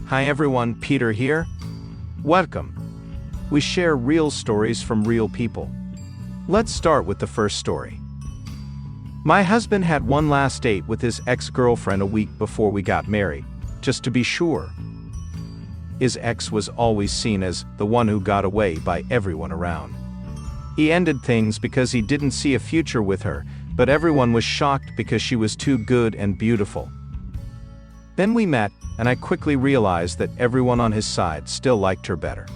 Hi everyone, Peter here. Welcome. We share real stories from real people. Let's start with the first story. My husband had one last date with his ex-girlfriend a week before we got married, just to be sure. His ex was always seen as the one who got away by everyone around. He ended things because he didn't see a future with her, but everyone was shocked because she was too good and beautiful. Then we met, and I quickly realized that everyone on his side still liked her better.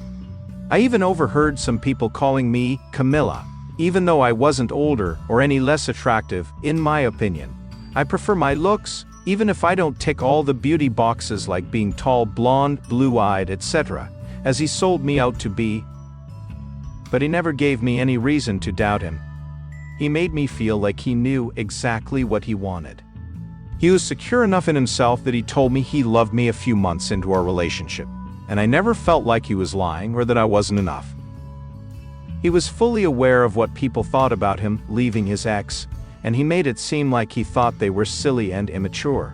I even overheard some people calling me Camilla, even though I wasn't older or any less attractive, in my opinion. I prefer my looks, even if I don't tick all the beauty boxes like being tall, blonde, blue-eyed, etc., as he sold me out to be. But he never gave me any reason to doubt him. He made me feel like he knew exactly what he wanted. He was secure enough in himself that he told me he loved me a few months into our relationship, and I never felt like he was lying or that I wasn't enough. He was fully aware of what people thought about him leaving his ex, and he made it seem like he thought they were silly and immature.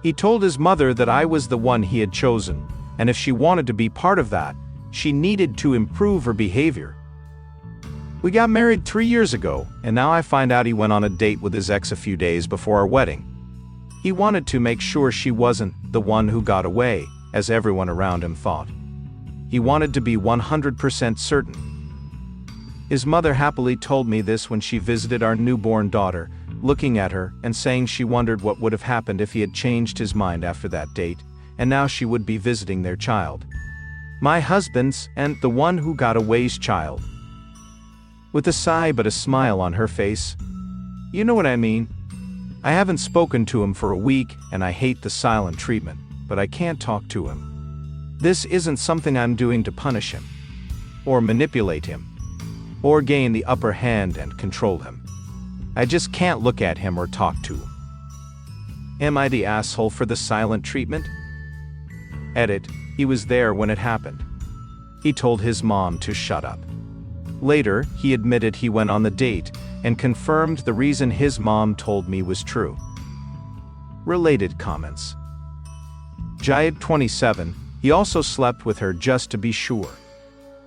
He told his mother that I was the one he had chosen, and if she wanted to be part of that, she needed to improve her behavior. We got married 3 years ago, and now I find out he went on a date with his ex a few days before our wedding. He wanted to make sure she wasn't the one who got away, as everyone around him thought. He wanted to be 100% certain. His mother happily told me this when she visited our newborn daughter, looking at her and saying she wondered what would have happened if he had changed his mind after that date, and now she would be visiting their child. My husband's and the one who got away's child. With a sigh but a smile on her face. You know what I mean? I haven't spoken to him for a week, and I hate the silent treatment, but I can't talk to him. This isn't something I'm doing to punish him, or manipulate him, or gain the upper hand and control him. I just can't look at him or talk to him. Am I the asshole for the silent treatment? Edit, he was there when it happened. He told his mom to shut up. Later, he admitted he went on the date, and confirmed the reason his mom told me was true. Related comments. Jayed 27, he also slept with her just to be sure.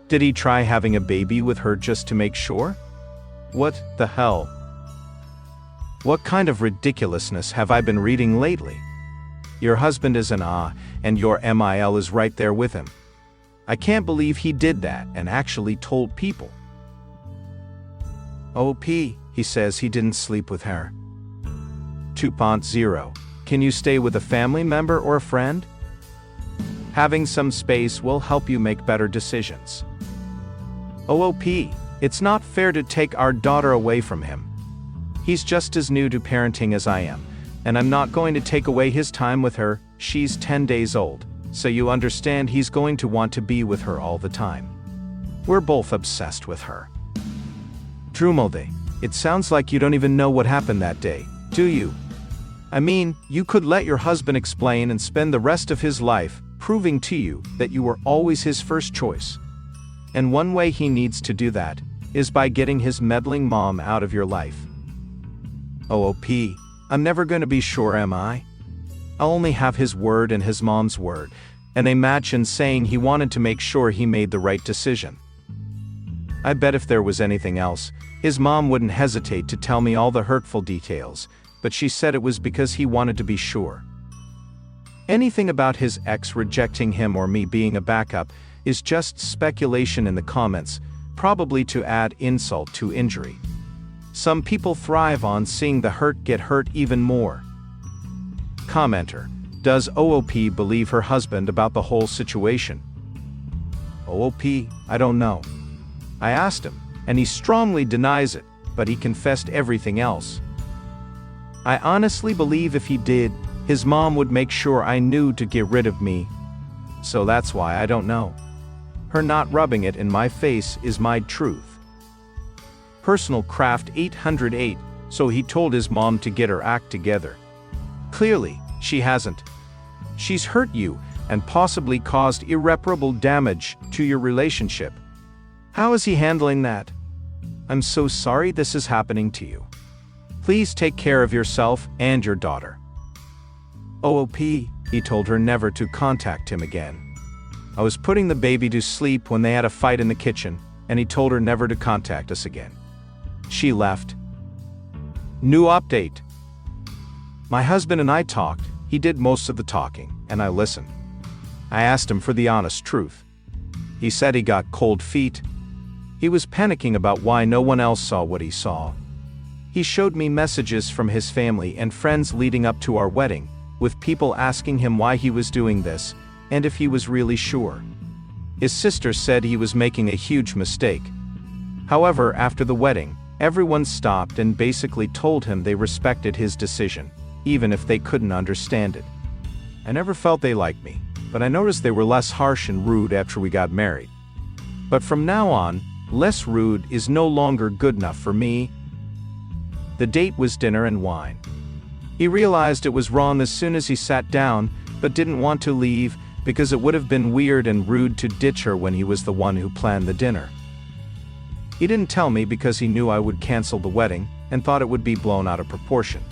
Did he try having a baby with her just to make sure? What the hell? What kind of ridiculousness have I been reading lately? Your husband is an and your MIL is right there with him. I can't believe he did that and actually told people. OP, he says he didn't sleep with her. 2.0, can you stay with a family member or a friend? Having some space will help you make better decisions. OOP, it's not fair to take our daughter away from him. He's just as new to parenting as I am, and I'm not going to take away his time with her. She's 10 days old, so you understand he's going to want to be with her all the time. We're both obsessed with her. Drumelde, it sounds like you don't even know what happened that day, do you? I mean, you could let your husband explain and spend the rest of his life proving to you that you were always his first choice. And one way he needs to do that is by getting his meddling mom out of your life. OOP, I'm never going to be sure, am I? I'll only have his word and his mom's word, and they match in saying he wanted to make sure he made the right decision. I bet if there was anything else, his mom wouldn't hesitate to tell me all the hurtful details, but she said it was because he wanted to be sure. Anything about his ex rejecting him or me being a backup is just speculation in the comments, probably to add insult to injury. Some people thrive on seeing the hurt get hurt even more. Commenter, does OOP believe her husband about the whole situation? OOP, I don't know. I asked him, and he strongly denies it, but he confessed everything else. I honestly believe if he did, his mom would make sure I knew to get rid of me. So that's why I don't know. Her not rubbing it in my face is my truth. Personal Craft 808, so he told his mom to get her act together. Clearly, she hasn't. She's hurt you and possibly caused irreparable damage to your relationship. How is he handling that? I'm so sorry this is happening to you. Please take care of yourself and your daughter. OOP, he told her never to contact him again. I was putting the baby to sleep when they had a fight in the kitchen, and he told her never to contact us again. She left. New update. My husband and I talked. He did most of the talking, and I listened. I asked him for the honest truth. He said he got cold feet. He was panicking about why no one else saw what he saw. He showed me messages from his family and friends leading up to our wedding, with people asking him why he was doing this, and if he was really sure. His sister said he was making a huge mistake. However, after the wedding, everyone stopped and basically told him they respected his decision, even if they couldn't understand it. I never felt they liked me, but I noticed they were less harsh and rude after we got married. But from now on, less rude is no longer good enough for me. The date was dinner and wine. He realized it was wrong as soon as he sat down, but didn't want to leave because it would have been weird and rude to ditch her when he was the one who planned the dinner. He didn't tell me because he knew I would cancel the wedding and thought it would be blown out of proportion.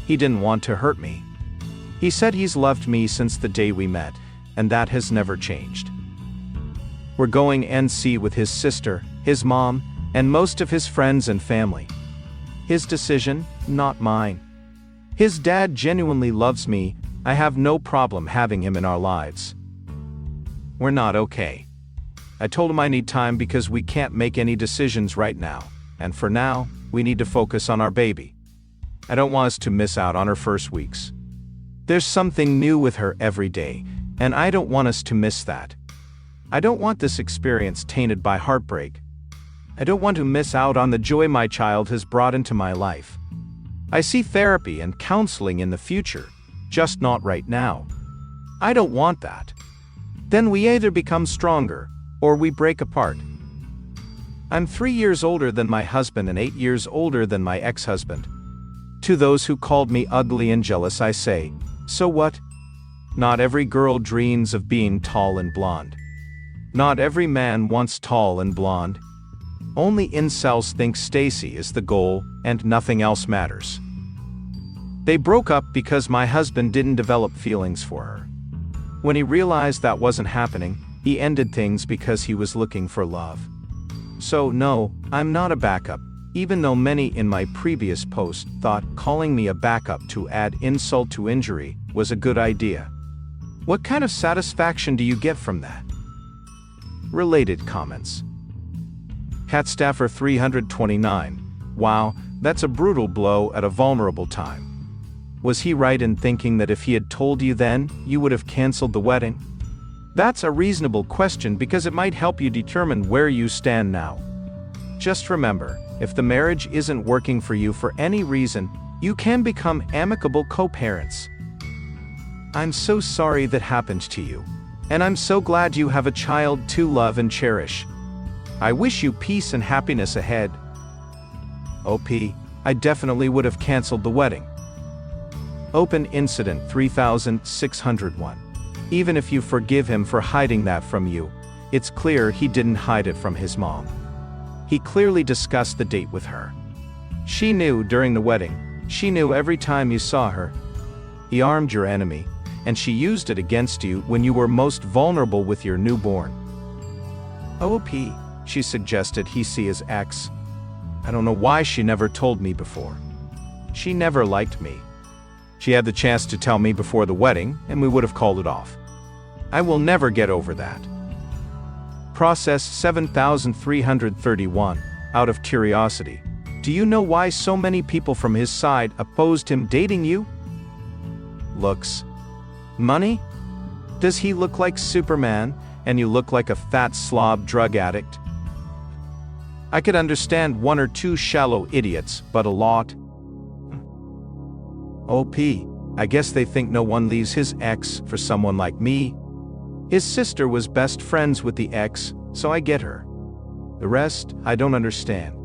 He didn't want to hurt me. He said he's loved me since the day we met, and that has never changed. We're going NC with his sister, his mom, and most of his friends and family. His decision, not mine. His dad genuinely loves me. I have no problem having him in our lives. We're not okay. I told him I need time because we can't make any decisions right now, and for now, we need to focus on our baby. I don't want us to miss out on her first weeks. There's something new with her every day, and I don't want us to miss that. I don't want this experience tainted by heartbreak. I don't want to miss out on the joy my child has brought into my life. I see therapy and counseling in the future, just not right now. I don't want that. Then we either become stronger, or we break apart. I'm 3 years older than my husband and 8 years older than my ex-husband. To those who called me ugly and jealous I say, so what? Not every girl dreams of being tall and blonde. Not every man wants tall and blonde. Only incels think Stacy is the goal and nothing else matters. They broke up because my husband didn't develop feelings for her. When he realized that wasn't happening, he ended things because he was looking for love. So no, I'm not a backup, even though many in my previous post thought calling me a backup to add insult to injury was a good idea. What kind of satisfaction do you get from that? Related comments. Cat Staffer 329. Wow, that's a brutal blow at a vulnerable time. Was he right in thinking that if he had told you then, you would have canceled the wedding? That's a reasonable question because it might help you determine where you stand now. Just remember, if the marriage isn't working for you for any reason, you can become amicable co-parents. I'm so sorry that happened to you. And I'm so glad you have a child to love and cherish. I wish you peace and happiness ahead. OP, I definitely would have canceled the wedding. Open Incident 3601. Even if you forgive him for hiding that from you, it's clear he didn't hide it from his mom. He clearly discussed the date with her. She knew during the wedding. She knew every time you saw her. He armed your enemy, and she used it against you when you were most vulnerable with your newborn. OP, she suggested he see his ex. I don't know why she never told me before. She never liked me. She had the chance to tell me before the wedding, and we would have called it off. I will never get over that. Process 7331. Out of curiosity, do you know why so many people from his side opposed him dating you? Looks. Money? Does he look like Superman, and you look like a fat slob drug addict? I could understand 1 or 2 shallow idiots, but a lot. OP, I guess they think no one leaves his ex for someone like me. His sister was best friends with the ex, so I get her. The rest, I don't understand.